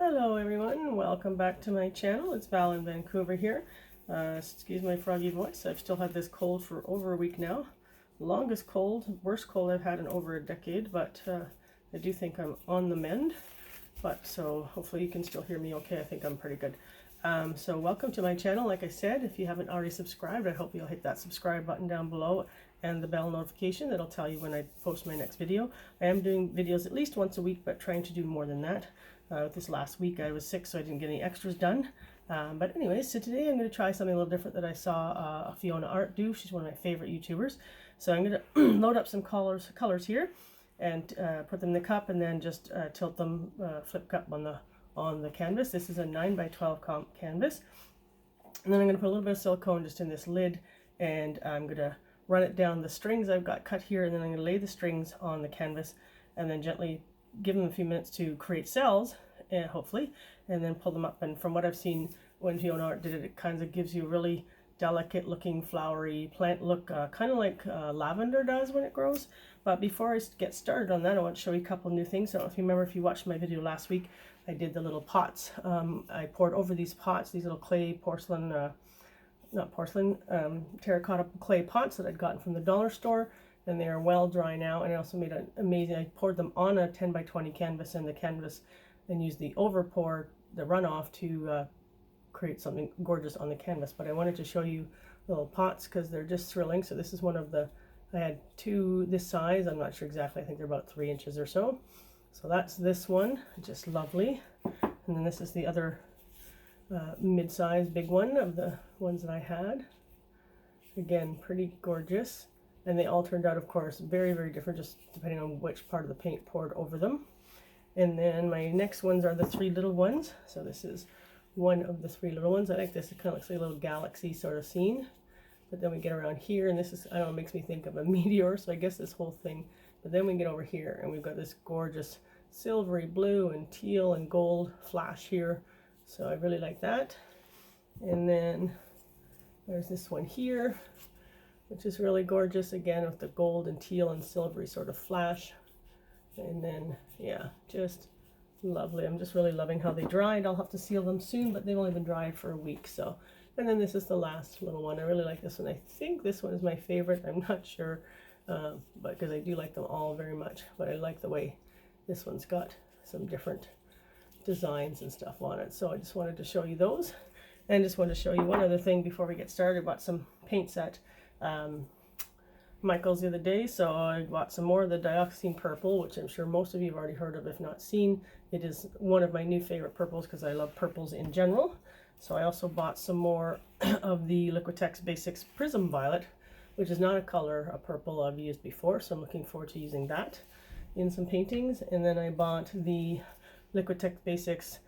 Hello everyone, welcome back to my channel. It's Val in Vancouver here. Excuse my froggy voice. I've still had this cold for over a week now. Longest cold, worst cold I've had in over a decade, but I do think I'm on the mend. But so hopefully you can still hear me okay. I think I'm pretty good. So welcome to my channel. Like I said, if you haven't already subscribed, I hope you'll hit that subscribe button down below and the bell notification. That'll tell you when I post my next video. I am doing videos at least once a week, but trying to do more than that. This last week I was sick, so I didn't get any extras done. But anyways, so today I'm going to try something a little different that I saw Fiona Art do. She's one of my favorite YouTubers. So I'm going to load up some colors here and put them in the cup, and then just tilt them, flip cup on the canvas. This is a 9x12 canvas. And then I'm going to put a little bit of silicone just in this lid, and I'm going to run it down the strings I've got cut here, and then I'm going to lay the strings on the canvas and then gently give them a few minutes to create cells, and hopefully, and then pull them up. And from what I've seen when Fiona Art did it, it kind of gives you a really delicate looking flowery plant look, kind of like lavender does when it grows. But before I get started on that, I want to show you a couple new things. I don't know if you remember, if you watched my video last week, I did the little pots. I poured over these pots, these little clay porcelain, not porcelain, terracotta clay pots that I'd gotten from the dollar store, and they are well dry now. And I also made an amazing, I poured them on a 10x20 canvas, and the canvas, and used the over pour, the runoff, to create something gorgeous on the canvas. But I wanted to show you little pots because they're just thrilling. So this is one of the, I had two this size, I'm not sure exactly, I think they're about 3 inches or so. So that's this one, just lovely. And then this is the other mid-size big one of the ones that I had. Again, pretty gorgeous. And they all turned out, of course, very, very different, just depending on which part of the paint poured over them. And then my next ones are the 3 little ones. So this is one of the 3 little ones. I like this. It kind of looks like a little galaxy sort of scene. But then we get around here, and this is, I don't know, it makes me think of a meteor, so I guess this whole thing. But then we get over here, and we've got this gorgeous silvery blue and teal and gold flash here. So I really like that. And then there's this one here, which is really gorgeous, again with the gold and teal and silvery sort of flash. And then, yeah, just lovely. I'm just really loving how they dried. I'll have to seal them soon, but they've only been dried for a week. So, and then this is the last little one. I really like this one. I think this one is my favorite. I'm not sure, but because I do like them all very much. But I like the way this one's got some different designs and stuff on it. So I just wanted to show you those. And just wanted to show you one other thing before we get started. I bought some paints at Michael's the other day, so I bought some more of the dioxazine purple, which I'm sure most of you have already heard of if not seen. It is one of my new favorite purples because I love purples in general. So I also bought some more of the Liquitex Basics Prism Violet, which is not a color, a purple I've used before, so I'm looking forward to using that in some paintings. And then I bought the Liquitex Basics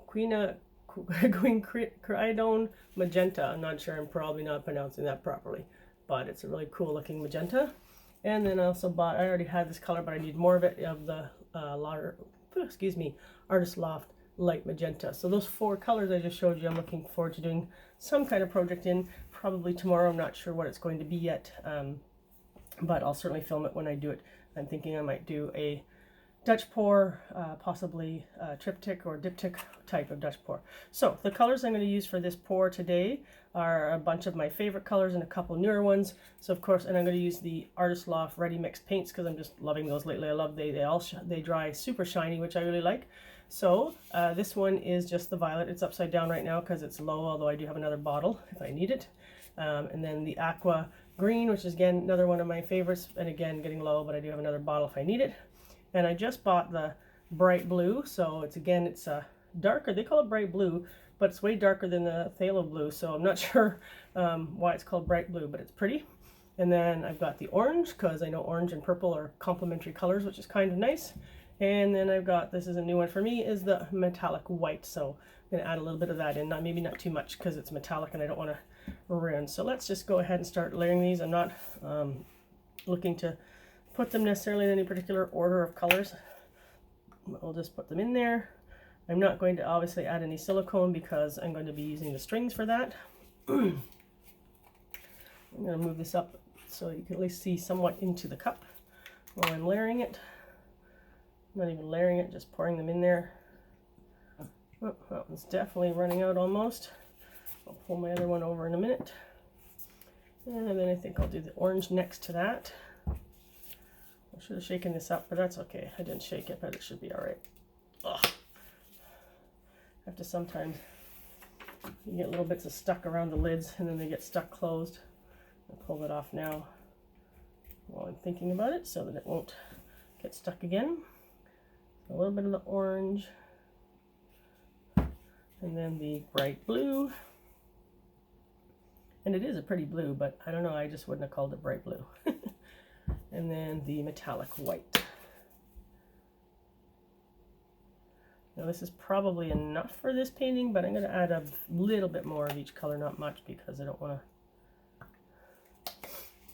Queen Cridone Magenta. I'm not sure, I'm probably not pronouncing that properly, but it's a really cool looking magenta. And then I also bought, I already had this color, but I need more of it, of the Artists Loft Light Magenta. So those 4 colors I just showed you, I'm looking forward to doing some kind of project in, probably tomorrow. I'm not sure what it's going to be yet, but I'll certainly film it when I do it. I'm thinking I might do a Dutch pour, possibly a triptych or diptych type of Dutch pour. So the colors I'm going to use for this pour today are a bunch of my favorite colors and a couple newer ones. So of course, and I'm going to use the Artist Loft Ready Mixed paints because I'm just loving those lately. I love they dry super shiny, which I really like. So this one is just the violet. It's upside down right now because it's low, although I do have another bottle if I need it. And then the aqua green, which is again another one of my favorites, and again getting low, but I do have another bottle if I need it. And I just bought the bright blue, so it's darker. They call it bright blue, but it's way darker than the phthalo blue, so I'm not sure why it's called bright blue, but it's pretty. And then I've got the orange, because I know orange and purple are complementary colors, which is kind of nice. And then I've got, this is a new one for me, is the metallic white, so I'm going to add a little bit of that in, maybe not too much because it's metallic and I don't want to ruin. So let's just go ahead and start layering these. I'm not looking to put them necessarily in any particular order of colors. We'll just put them in there. I'm not going to obviously add any silicone because I'm going to be using the strings for that. I'm going to move this up so you can at least see somewhat into the cup while I'm layering it. I'm not even layering it, just pouring them in there. Oh, that one's definitely running out almost. I'll pull my other one over in a minute. And then I think I'll do the orange next to that. I should have shaken this up, but that's okay. I didn't shake it, but it should be all right. Ugh. I have to sometimes, you get little bits of stuck around the lids and then they get stuck closed. I'll pull it off now while I'm thinking about it so that it won't get stuck again. So a little bit of the orange and then the bright blue. And it is a pretty blue, but I don't know, I just wouldn't have called it bright blue. And then the metallic white. Now this is probably enough for this painting, but I'm going to add a little bit more of each color, not much, because I don't want to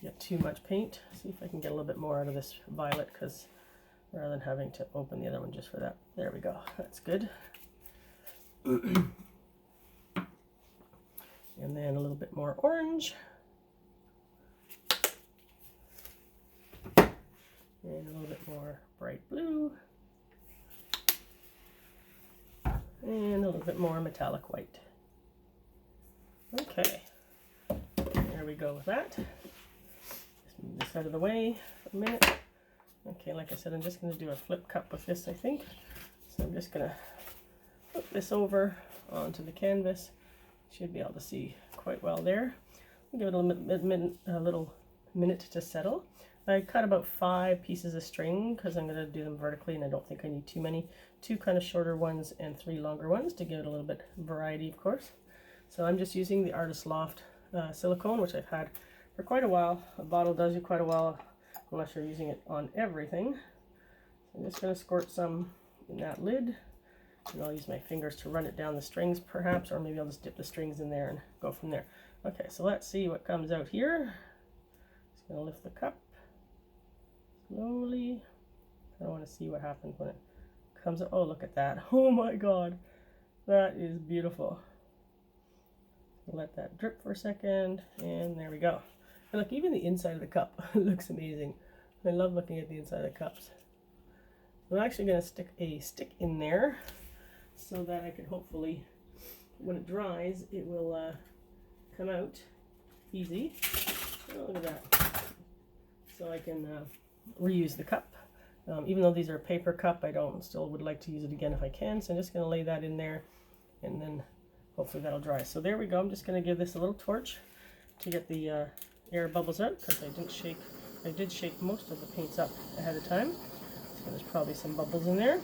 get too much paint. See if I can get a little bit more out of this violet, because rather than having to open the other one just for that. There we go, that's good. And then a little bit more orange. And a little bit more bright blue. And a little bit more metallic white. Okay, there we go with that. Just move this out of the way for a minute. Okay, like I said, I'm just going to do a flip cup with this, I think. So I'm just going to flip this over onto the canvas. Should be able to see quite well there. I'll give it a little minute to settle. I cut about 5 pieces of string because I'm going to do them vertically, and I don't think I need too many. 2 kind of shorter ones and 3 longer ones to give it a little bit of variety, of course. So I'm just using the Artists Loft silicone, which I've had for quite a while. A bottle does you quite a while unless you're using it on everything. So I'm just going to squirt some in that lid. And I'll use my fingers to run it down the strings perhaps, or maybe I'll just dip the strings in there and go from there. Okay, so let's see what comes out here. Just going to lift the cup slowly. I want to see what happens when it comes out. Oh, look at that. Oh my god. That is beautiful. Let that drip for a second, and there we go. And look, even the inside of the cup looks amazing. I love looking at the inside of the cups. I'm actually going to stick a stick in there, so that I can hopefully, when it dries, it will come out easy. Oh, look at that. So I can reuse the cup. Even though these are a paper cup, I still would like to use it again if I can. So I'm just going to lay that in there, and then hopefully that'll dry. So there we go. I'm just going to give this a little torch to get the air bubbles out, because I did shake most of the paints up ahead of time. So there's probably some bubbles in there.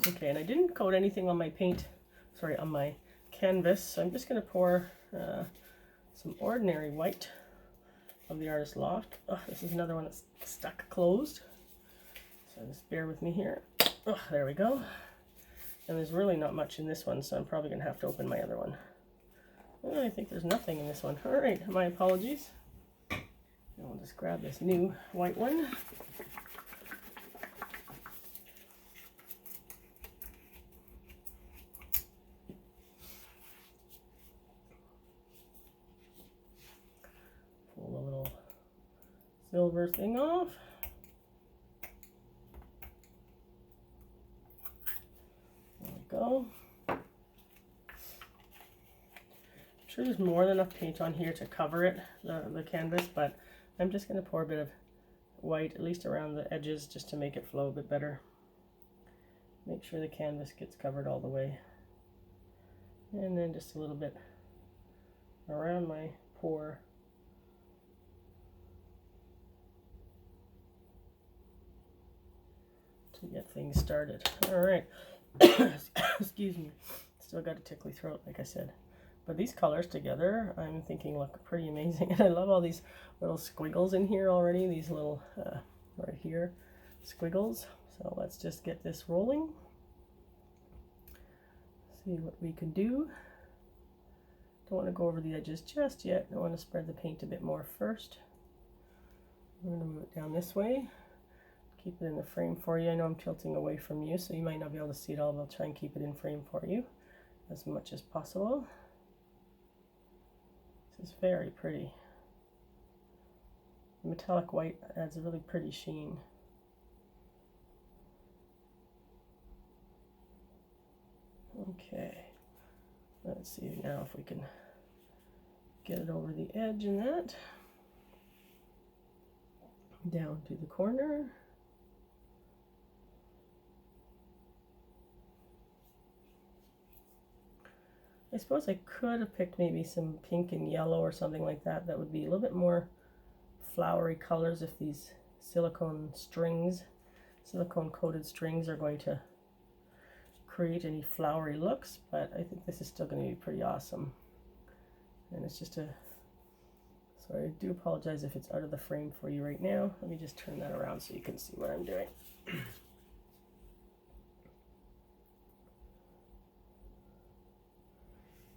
Okay, and I didn't coat anything on my on my canvas, so I'm just going to pour some ordinary white of the Artist Loft. Oh, this is another one that's stuck closed, so just bear with me here. Oh, there we go. And there's really not much in this one, so I'm probably going to have to open my other one. Oh, I think there's nothing in this one. All right, my apologies. And we'll just grab this new white one. Pull the little silver thing off. There we go. I'm sure there's more than enough paint on here to cover it, the canvas, but I'm just going to pour a bit of white, at least around the edges, just to make it flow a bit better. Make sure the canvas gets covered all the way. And then just a little bit around my pour. To get things started. All right. Excuse me. Still got a tickly throat, like I said. But these colors together, I'm thinking look pretty amazing. And I love all these little squiggles in here already. These little, right here, squiggles. So let's just get this rolling. See what we can do. Don't want to go over the edges just yet. I want to spread the paint a bit more first. I'm going to move it down this way. Keep it in the frame for you. I know I'm tilting away from you, so you might not be able to see it all, but I'll try and keep it in frame for you as much as possible. This is very pretty. The metallic white adds a really pretty sheen. Okay, let's see now if we can get it over the edge in that. Down to the corner. I suppose I could have picked maybe some pink and yellow or something like that. That would be a little bit more flowery colors if these silicone coated strings are going to create any flowery looks, but I think this is still going to be pretty awesome. And it's just sorry, I do apologize if it's out of the frame for you right now. Let me just turn that around so you can see what I'm doing.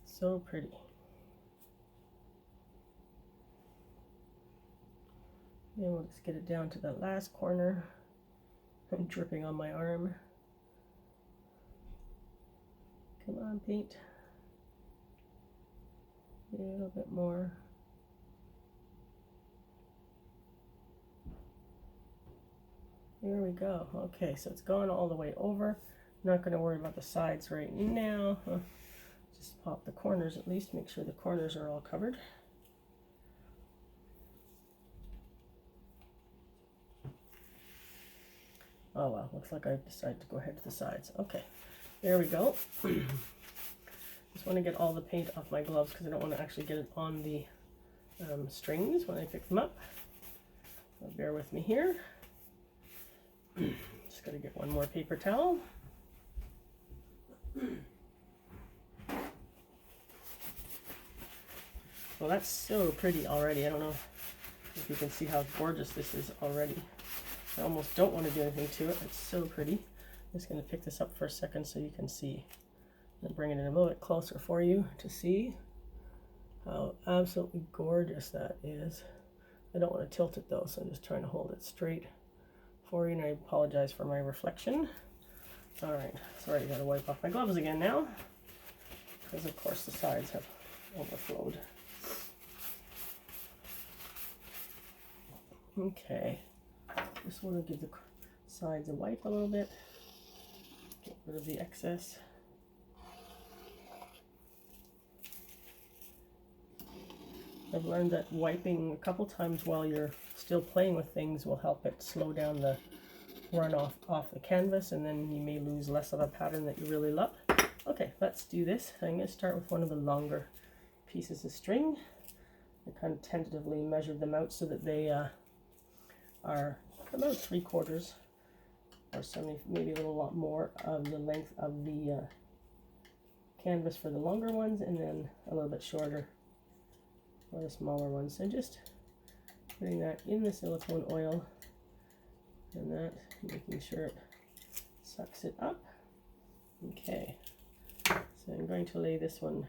So pretty. And we'll just get it down to that last corner. I'm dripping on my arm. Come on, paint. A little bit more. There we go. Okay, so it's gone all the way over. I'm not going to worry about the sides right now. Just pop the corners at least, make sure the corners are all covered. Oh well, looks like I've decided to go ahead to the sides. Okay, there we go. Just want to get all the paint off my gloves because I don't want to actually get it on the strings when I pick them up. So bear with me here. Just got to get one more paper towel. Well, that's so pretty already. I don't know if you can see how gorgeous this is already. I almost don't want to do anything to it. It's so pretty. I'm just going to pick this up for a second so you can see. I'm going to bring it in a little bit closer for you to see how absolutely gorgeous that is. I don't want to tilt it though, so I'm just trying to hold it straight for you, and I apologize for my reflection. Alright, sorry, I gotta wipe off my gloves again now, because of course the sides have overflowed. Okay, just want to give the sides a wipe a little bit, get rid of the excess. I've learned that wiping a couple times while you're still playing with things will help it slow down the runoff off the canvas, and then you may lose less of a pattern that you really love. Okay, let's do this. I'm going to start with one of the longer pieces of string. I kind of tentatively measured them out so that they are about 3/4 or 70, maybe a little lot more of the length of the canvas for the longer ones, and then a little bit shorter for the smaller ones. So just putting that in the silicone oil, and that, making sure it sucks it up. Okay, so I'm going to lay this one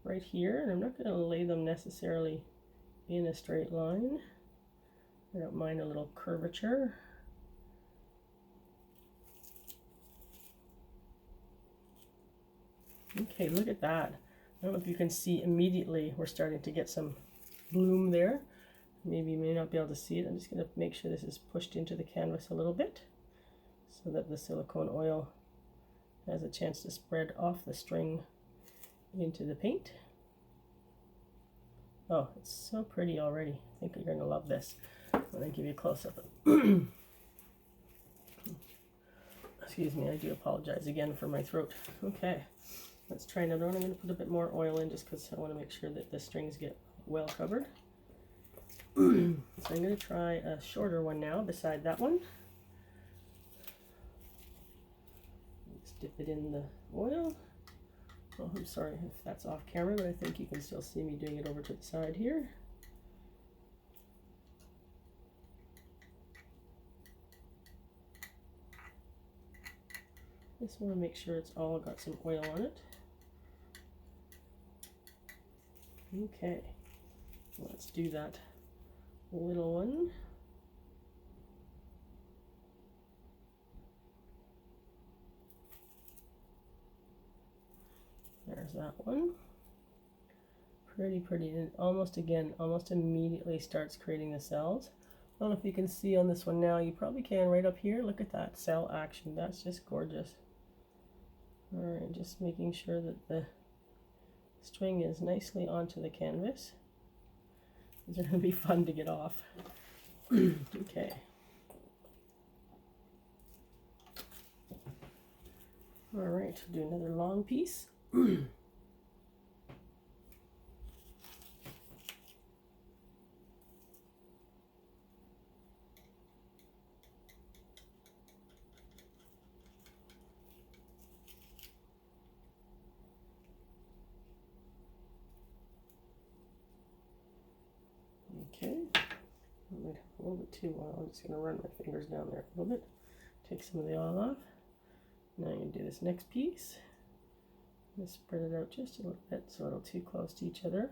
right here, and I'm not going to lay them necessarily in a straight line. I don't mind a little curvature. Okay, look at that. I don't know if you can see immediately we're starting to get some bloom there. Maybe you may not be able to see it. I'm just going to make sure this is pushed into the canvas a little bit so that the silicone oil has a chance to spread off the string into the paint. Oh, it's so pretty already. I think you're going to love this. I'm going to give you a close-up. Excuse me, I do apologize again for my throat. Okay, let's try another one. I'm going to put a bit more oil in just because I want to make sure that the strings get well covered. So I'm going to try a shorter one now beside that one. Let's dip it in the oil. Oh, I'm sorry if that's off camera, but I think you can still see me doing it over to the side here. Just want to make sure it's all got some oil on it. Okay, let's do that little one. There's that one. Pretty, pretty. And almost immediately starts creating the cells. I don't know if you can see on this one now. You probably can right up here. Look at that cell action. That's just gorgeous. Alright, just making sure that the string is nicely onto the canvas. These are going to be fun to get off. Okay. Alright, do another long piece. Okay, I might have a little bit too long. I'm just going to run my fingers down there a little bit. Take some of the oil off. Now I'm going to do this next piece. I'm going to spread it out just a little bit so it'll too close to each other.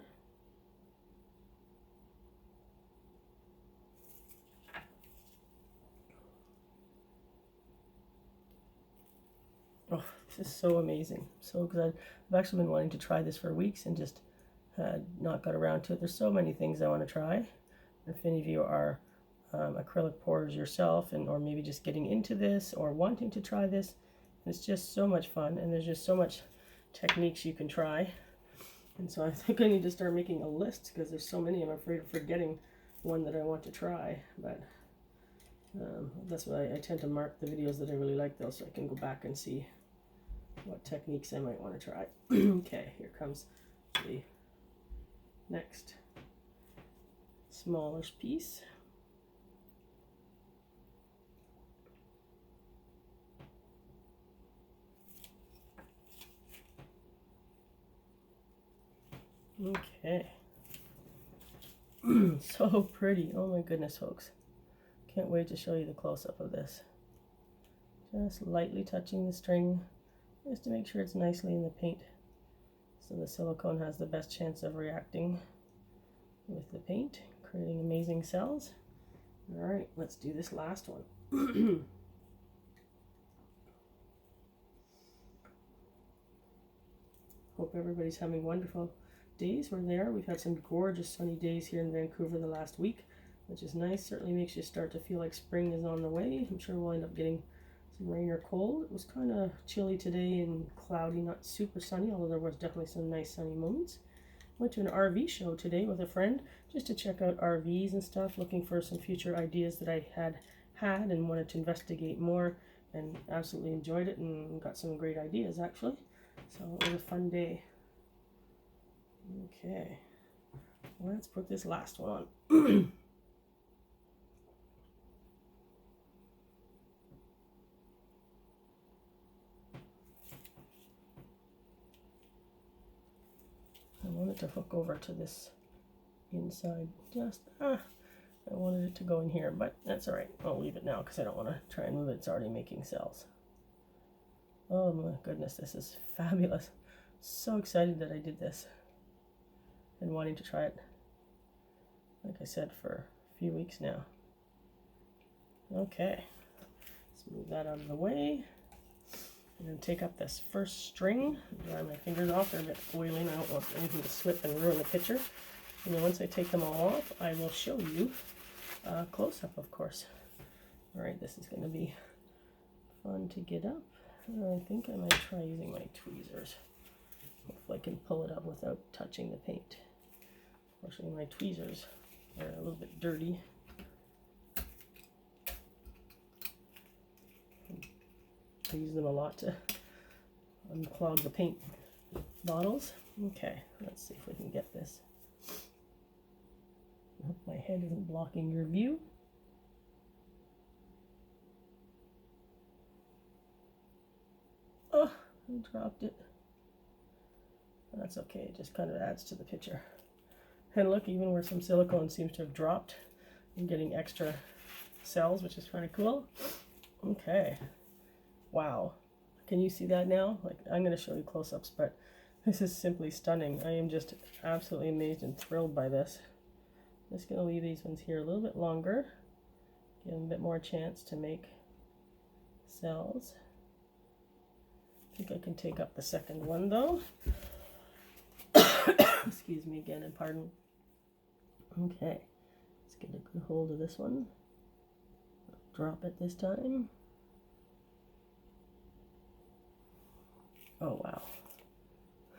Oh, this is so amazing. So good. I've actually been wanting to try this for weeks and just had not got around to it. There's so many things I want to try. If any of you are acrylic pourers yourself, and or maybe just getting into this or wanting to try this, it's just so much fun, and there's just so much techniques you can try. And so I think I need to start making a list because there's so many. I'm afraid of forgetting one that I want to try, but that's why I tend to mark the videos that I really like, though, so I can go back and see what techniques I might want to try. Okay, here comes the next smallish piece. Okay. So pretty. Oh my goodness, folks. Can't wait to show you the close-up of this. Just lightly touching the string just to make sure it's nicely in the paint, so the silicone has the best chance of reacting with the paint, creating amazing cells. All right, let's do this last one. Hope everybody's having wonderful days. We're there. We've had some gorgeous sunny days here in Vancouver the last week, which is nice. Certainly makes you start to feel like spring is on the way. I'm sure we'll end up getting some rain or cold. It was kind of chilly today and cloudy, not super sunny, although there was definitely some nice sunny moments. Went to an RV show today with a friend just to check out RVs and stuff, looking for some future ideas that I had and wanted to investigate more, and absolutely enjoyed it and got some great ideas actually. So it was a fun day. Okay, let's put this last one on. I want it to hook over to this inside. I wanted it to go in here, but that's all right. I'll leave it now because I don't want to try and move it. It's already making cells. Oh my goodness, this is fabulous. So excited that I did this and wanting to try it, like I said, for a few weeks now. Okay, let's move that out of the way. And then take up this first string, dry my fingers off. They're a bit oily and I don't want anything to slip and ruin the picture. And then once I take them all off, I will show you a close-up, of course. All right, this is going to be fun to get up. I think I might try using my tweezers. Hopefully I can pull it up without touching the paint. Unfortunately, my tweezers are a little bit dirty. I use them a lot to unclog the paint bottles. Okay, let's see if we can get this. I hope my head isn't blocking your view. Oh, I dropped it. That's okay, it just kind of adds to the picture. And look, even where some silicone seems to have dropped, I'm getting extra cells, which is kind of cool. Okay. Wow. Can you see that now? Like, I'm going to show you close-ups, but this is simply stunning. I am just absolutely amazed and thrilled by this. I'm just going to leave these ones here a little bit longer. Give them a bit more chance to make cells. I think I can take up the second one, though. Excuse me again, and pardon. Okay. Let's get a good hold of this one. Drop it this time.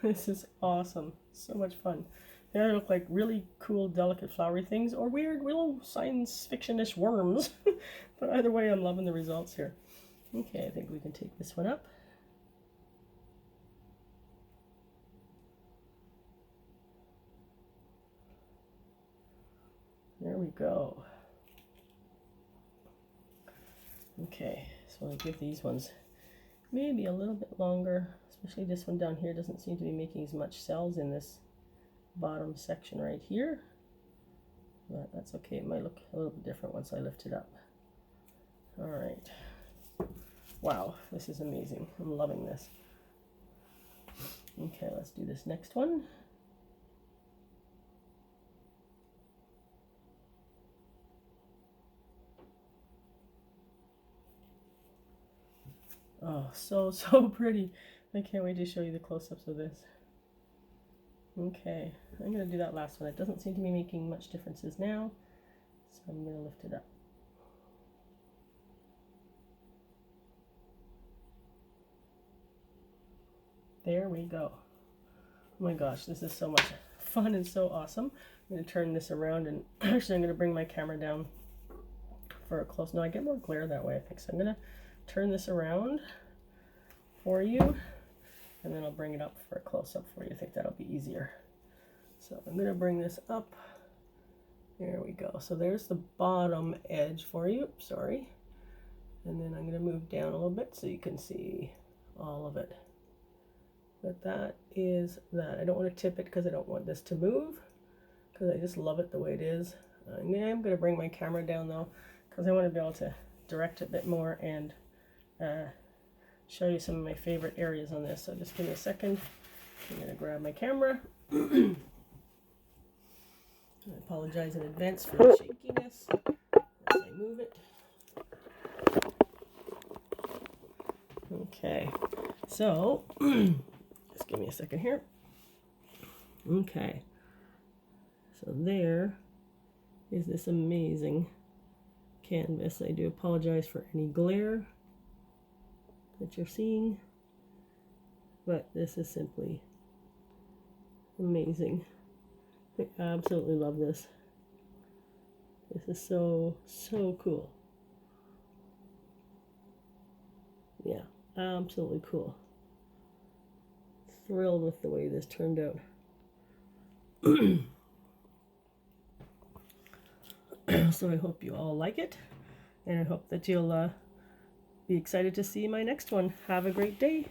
This is awesome. So much fun. They either look like really cool, delicate, flowery things or weird little science fiction-ish worms. But either way, I'm loving the results here. Okay, I think we can take this one up. There we go. Okay, so I'll give these ones maybe a little bit longer, especially this one down here doesn't seem to be making as much cells in this bottom section right here, but that's okay. It might look a little bit different once I lift it up. All right. Wow, this is amazing. I'm loving this. Okay, let's do this next one. Oh, so pretty. I can't wait to show you the close-ups of this. Okay, I'm going to do that last one. It doesn't seem to be making much differences now, so I'm going to lift it up. There we go. Oh my gosh, this is so much fun and so awesome. I'm going to turn this around, and actually I'm going to bring my camera down for a close. No, I get more glare that way, I think. So I'm going to turn this around for you, and then I'll bring it up for a close-up for you. I think that'll be easier. So I'm going to bring this up. There we go. So there's the bottom edge for you. Sorry. And then I'm going to move down a little bit so you can see all of it. But that is that. I don't want to tip it because I don't want this to move, because I just love it the way it is. I'm going to bring my camera down though, because I want to be able to direct it a bit more and show you some of my favorite areas on this. So just give me a second. I'm going to grab my camera. I apologize in advance for the shakiness as I move it. Okay, so just give me a second here. Okay, so there is this amazing canvas. I do apologize for any glare that you're seeing, but this is simply amazing. I absolutely love this. This is so cool. Yeah, absolutely cool. Thrilled with the way this turned out. So I hope you all like it, and I hope that you'll be excited to see my next one. Have a great day.